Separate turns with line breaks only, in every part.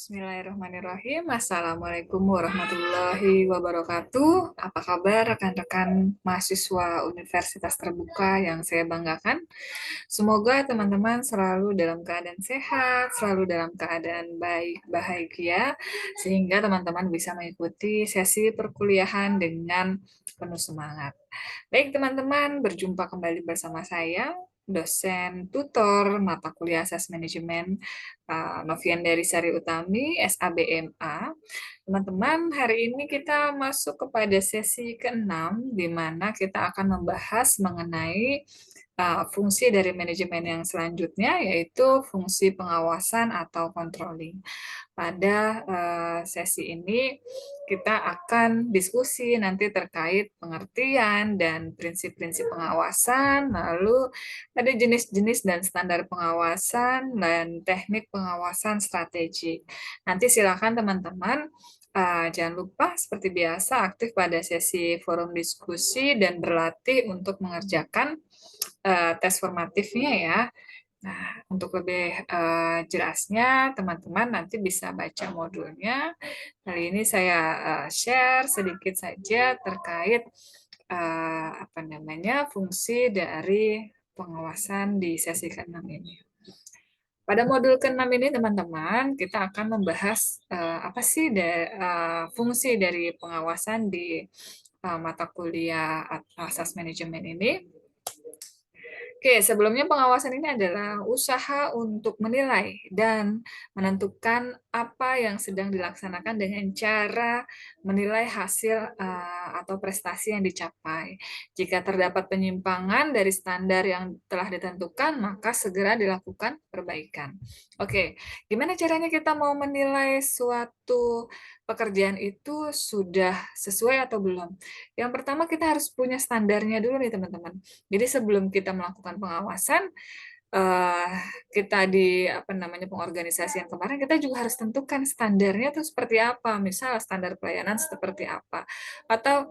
Bismillahirrahmanirrahim. Assalamualaikum warahmatullahi wabarakatuh. Apa kabar rekan-rekan mahasiswa Universitas Terbuka yang saya banggakan? Semoga teman-teman selalu dalam keadaan sehat, selalu dalam keadaan baik, bahagia, sehingga teman-teman bisa mengikuti sesi perkuliahan dengan penuh semangat. Baik teman-teman, berjumpa kembali bersama saya, dosen tutor mata kuliah Asas Manajemen Noviandari Sari Utami, SABMA. Teman-teman, hari ini kita masuk kepada sesi ke-6, di mana kita akan membahas mengenai fungsi dari manajemen yang selanjutnya, yaitu fungsi pengawasan atau controlling. Pada sesi ini kita akan diskusi nanti terkait pengertian dan prinsip-prinsip pengawasan, lalu ada jenis-jenis dan standar pengawasan dan teknik pengawasan strategi. Nanti silakan teman-teman jangan lupa seperti biasa aktif pada sesi forum diskusi dan berlatih untuk mengerjakan tes formatifnya ya. Nah, untuk lebih jelasnya, teman-teman nanti bisa baca modulnya. Kali ini saya share sedikit saja terkait apa namanya fungsi dari pengawasan di sesi ke-6 ini. Pada modul ke-6 ini, teman-teman, kita akan membahas apa sih fungsi dari pengawasan di mata kuliah asas manajemen ini. Oke, sebelumnya pengawasan ini adalah usaha untuk menilai dan menentukan apa yang sedang dilaksanakan dengan cara menilai hasil atau prestasi yang dicapai. Jika terdapat penyimpangan dari standar yang telah ditentukan, maka segera dilakukan perbaikan. Oke, gimana caranya kita mau menilai suatu pekerjaan itu sudah sesuai atau belum? Yang pertama kita harus punya standarnya dulu nih teman-teman. Jadi sebelum kita melakukan pengawasan, eee, kita di apa namanya, pengorganisasian kemarin, kita juga harus tentukan standarnya tuh seperti apa. Misal standar pelayanan seperti apa, atau,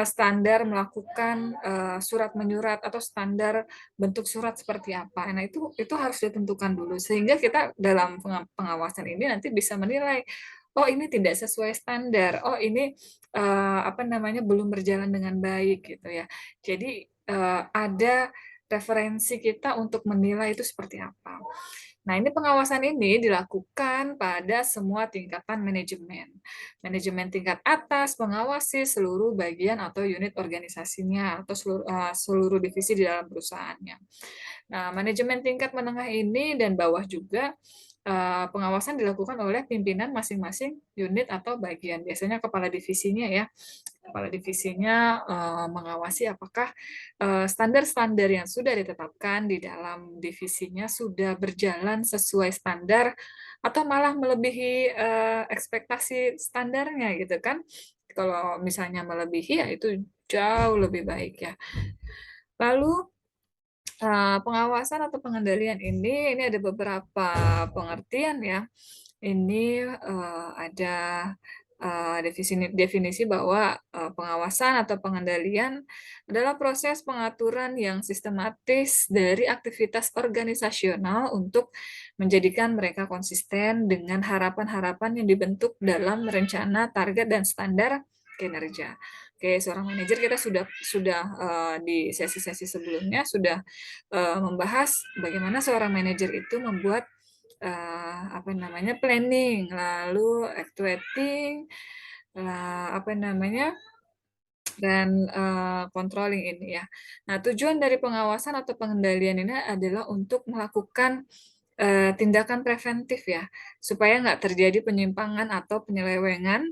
standar melakukan, surat menyurat atau standar bentuk surat seperti apa. Nah itu harus ditentukan dulu, sehingga kita dalam pengawasan ini nanti bisa menilai, "Oh ini tidak sesuai standar, oh ini, apa namanya, belum berjalan dengan baik," gitu ya. Jadi, ada referensi kita untuk menilai itu seperti apa. Nah, ini pengawasan ini dilakukan pada semua tingkatan manajemen. Manajemen tingkat atas mengawasi seluruh bagian atau unit organisasinya atau seluruh divisi di dalam perusahaannya. Nah, manajemen tingkat menengah ini dan bawah juga pengawasan dilakukan oleh pimpinan masing-masing unit atau bagian. Biasanya kepala divisinya ya. Kepala divisinya mengawasi apakah standar-standar yang sudah ditetapkan di dalam divisinya sudah berjalan sesuai standar atau malah melebihi ekspektasi standarnya gitu kan. Kalau misalnya melebihi ya itu jauh lebih baik ya. Lalu pengawasan atau pengendalian ini ada beberapa pengertian ya. Ini ada definisi bahwa pengawasan atau pengendalian adalah proses pengaturan yang sistematis dari aktivitas organisasional untuk menjadikan mereka konsisten dengan harapan-harapan yang dibentuk dalam rencana, target, dan standar kinerja. Oke, seorang manajer kita sudah di sesi-sesi sebelumnya sudah membahas bagaimana seorang manajer itu membuat apa namanya, planning, lalu actuating, apa namanya, dan controlling ini ya. Nah, tujuan dari pengawasan atau pengendalian ini adalah untuk melakukan tindakan preventif ya, supaya nggak terjadi penyimpangan atau penyelewengan,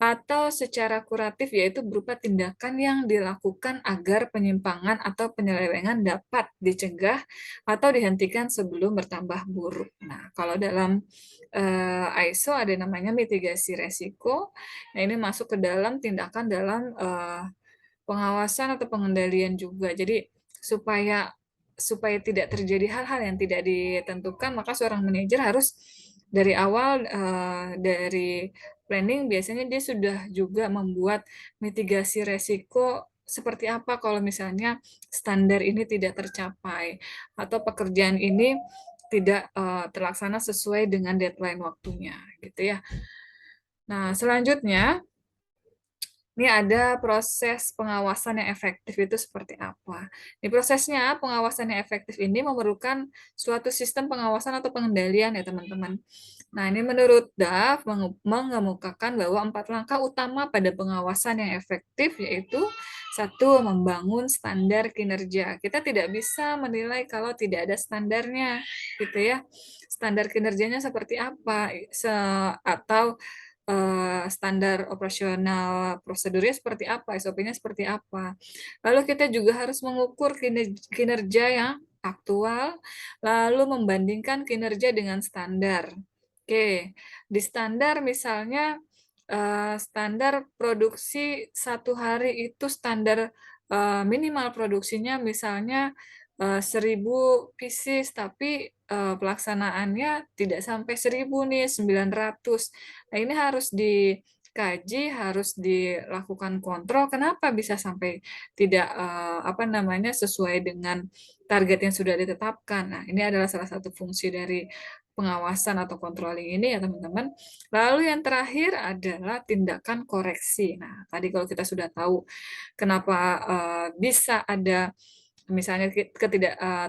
atau secara kuratif yaitu berupa tindakan yang dilakukan agar penyimpangan atau penyelewengan dapat dicegah atau dihentikan sebelum bertambah buruk. Nah, kalau dalam ISO ada namanya mitigasi resiko. Nah, ini masuk ke dalam tindakan dalam pengawasan atau pengendalian juga. Jadi supaya supaya tidak terjadi hal-hal yang tidak ditentukan, maka seorang manajer harus dari awal, dari planning biasanya dia sudah juga membuat mitigasi resiko seperti apa kalau misalnya standar ini tidak tercapai, atau pekerjaan ini tidak terlaksana sesuai dengan deadline waktunya, gitu ya. Nah, selanjutnya ini ada proses pengawasan yang efektif itu seperti apa. Di prosesnya, pengawasan yang efektif ini memerlukan suatu sistem pengawasan atau pengendalian ya teman-teman. Nah, ini menurut DAF mengemukakan bahwa 4 langkah utama pada pengawasan yang efektif yaitu satu, membangun standar kinerja. Kita tidak bisa menilai kalau tidak ada standarnya, gitu ya. Standar kinerjanya seperti apa, atau standar operasional prosedurnya seperti apa, SOP-nya seperti apa. Lalu kita juga harus mengukur kinerja yang aktual, lalu membandingkan kinerja dengan standar. Oke, di standar misalnya standar produksi 1 hari itu standar minimal produksinya misalnya 1.000 pieces, tapi pelaksanaannya tidak sampai 1.000 nih, 900. Nah, ini harus dikaji, harus dilakukan kontrol, kenapa bisa sampai tidak, sesuai dengan target yang sudah ditetapkan. Nah, ini adalah salah satu fungsi dari pengawasan atau controlling ini ya, teman-teman. Lalu yang terakhir adalah tindakan koreksi. Nah, tadi kalau kita sudah tahu kenapa, bisa ada misalnya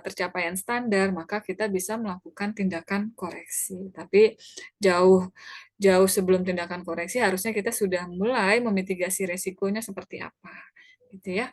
tercapaian standar, maka kita bisa melakukan tindakan koreksi. Tapi jauh jauh sebelum tindakan koreksi harusnya kita sudah mulai memitigasi resikonya seperti apa, gitu ya.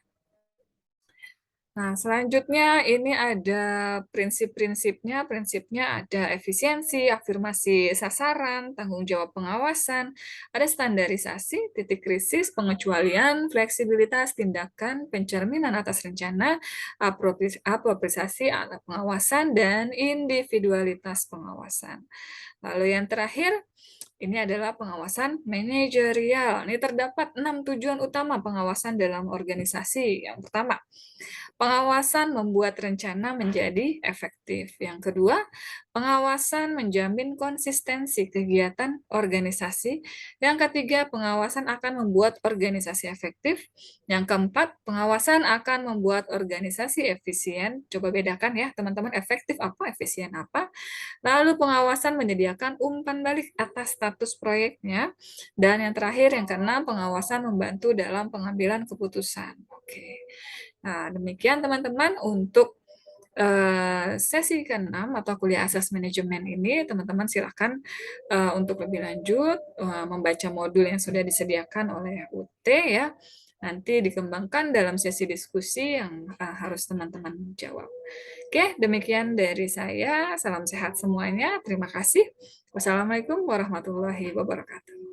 Nah, selanjutnya ini ada prinsip-prinsipnya. Prinsipnya ada efisiensi, afirmasi sasaran, tanggung jawab pengawasan, ada standarisasi, titik krisis, pengecualian, fleksibilitas tindakan, pencerminan atas rencana, apropriasi alat pengawasan, dan individualitas pengawasan. Lalu yang terakhir, ini adalah pengawasan manajerial. Ini terdapat 6 tujuan utama pengawasan dalam organisasi. Yang pertama, pengawasan membuat rencana menjadi efektif. Yang kedua, pengawasan menjamin konsistensi kegiatan organisasi. Yang ketiga, pengawasan akan membuat organisasi efektif. Yang keempat, pengawasan akan membuat organisasi efisien. Coba bedakan ya, teman-teman, efektif apa, efisien apa. Lalu pengawasan menyediakan umpan balik atas status proyeknya. Dan yang terakhir, yang keenam, pengawasan membantu dalam pengambilan keputusan. Oke. Nah, demikian teman-teman untuk sesi ke-6 atau kuliah asas manajemen ini, teman-teman silakan untuk lebih lanjut membaca modul yang sudah disediakan oleh UT ya. Nanti dikembangkan dalam sesi diskusi yang harus teman-teman jawab. Oke, demikian dari saya. Salam sehat semuanya. Terima kasih. Wassalamualaikum warahmatullahi wabarakatuh.